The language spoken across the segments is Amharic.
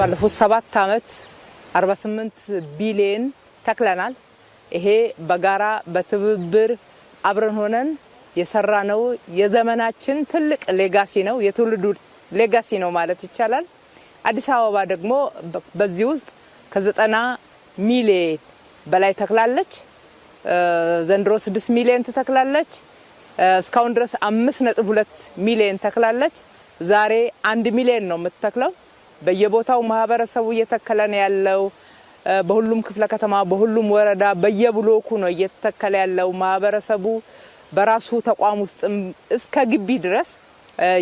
ባለፉት 7 ዓመት 48 ቢሊዮን ተክለናል። ይሄ በጋራ በትብብር አብረን ሆነን የሰራነው የዘመናችን ትልቅ ሌጋሲ ነው፣ የትውልዱ ሌጋሲ ነው ማለት ይቻላል። አዲስ አበባ ደግሞ በዚህ ውስጥ ከ90 ሚሊዮን በላይ ተክላለች። ዘንድሮ 6 ሚሊዮን ተተክላለች። እስካሁን ድረስ 5.2 ሚሊዮን ተክላለች። ዛሬ 1 ሚሊዮን ነው የምትተክለው። በየቦታው ማህበረሰቡ እየተከለ ነው ያለው። በሁሉም ክፍለ ከተማ በሁሉም ወረዳ በየብሎኩ ነው እየተተከለ ያለው። ማህበረሰቡ በራሱ ተቋም ውስጥ እስከ ግቢ ድረስ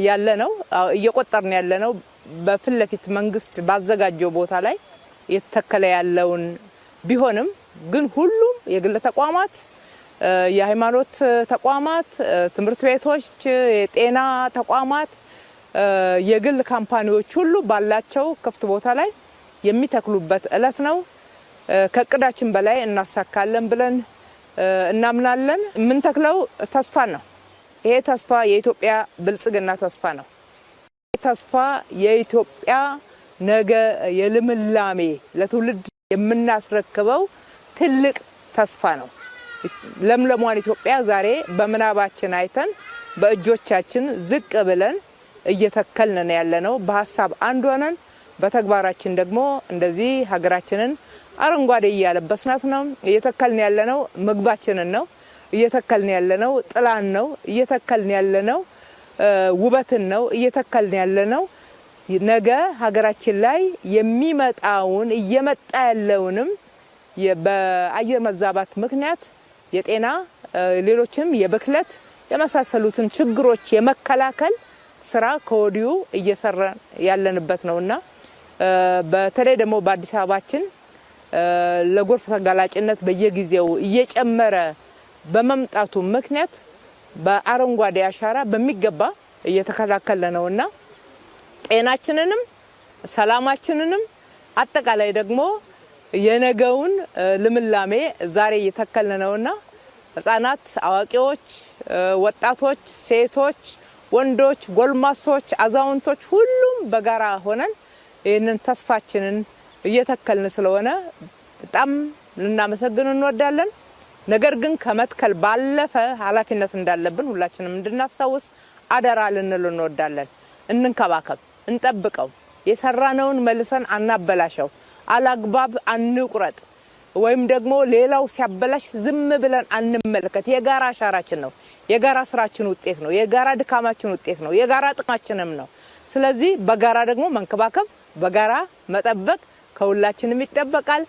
ያለ ነው እየቆጠርን ያለ ነው። በፊት ለፊት መንግስት ባዘጋጀው ቦታ ላይ እየተተከለ ያለውን ቢሆንም ግን ሁሉም የግል ተቋማት፣ የሃይማኖት ተቋማት፣ ትምህርት ቤቶች፣ የጤና ተቋማት፣ የግል ካምፓኒዎች ሁሉ ባላቸው ክፍት ቦታ ላይ የሚተክሉበት እለት ነው። ከቅዳችን በላይ እናሳካለን ብለን እናምናለን። ምን ተክለው ተስፋ ነው። ይሄ ተስፋ የኢትዮጵያ ብልጽግና ተስፋ ነው። ይሄ ተስፋ የኢትዮጵያ ነገ የልምላሜ ለትውልድ የምናስረክበው ትልቅ ተስፋ ነው። ለምለሟን ኢትዮጵያ ዛሬ በመናባችን አይተን በእጆቻችን ዝቅ ብለን እየተከልን ያለነው በሐሳብ አንድ ሆነን በተግባራችን ደግሞ እንደዚህ ሀገራችንን አረንጓዴ እያለበስናት ነው። እየተከልን ያለነው ምግባችንን ነው። እየተከልን ያለነው ጥላን ነው። እየተከልን ያለነው ውበትን ነው። እየተከልን ያለነው ነገ ሀገራችን ላይ የሚመጣውን እየመጣ ያለውንም በአየር መዛባት ምክንያት የጤና ሌሎችም የብክለት የመሳሰሉትን ችግሮች የመከላከል ስራ ከወዲሁ እየሰራን ያለንበት ነውና በተለይ ደግሞ በአዲስ አበባችን ለጎርፍ ተጋላጭነት በየጊዜው እየጨመረ በመምጣቱ ምክንያት በአረንጓዴ አሻራ በሚገባ እየተከላከለ ነውና ጤናችንንም ሰላማችንንም አጠቃላይ ደግሞ የነገውን ልምላሜ ዛሬ እየተከልን ነውና ህፃናት፣ አዋቂዎች፣ ወጣቶች፣ ሴቶች፣ ወንዶች፣ ጎልማሶች፣ አዛውንቶች ሁሉም በጋራ ሆነን ይህንን ተስፋችንን እየተከልን ስለሆነ በጣም ልናመሰግን እንወዳለን። ነገር ግን ከመትከል ባለፈ ኃላፊነት እንዳለብን ሁላችንም እንድናስታውስ አደራ ልንል እንወዳለን። እንንከባከብ፣ እንጠብቀው። የሰራነውን መልሰን አናበላሸው። አላግባብ አንቁረጥ፣ ወይም ደግሞ ሌላው ሲያበላሽ ዝም ብለን አንመልከት። የጋራ አሻራችን ነው። የጋራ ስራችን ውጤት ነው። የጋራ ድካማችን ውጤት ነው። የጋራ ጥቅማችንም ነው። ስለዚህ በጋራ ደግሞ መንከባከብ፣ በጋራ መጠበቅ ከሁላችንም ይጠበቃል።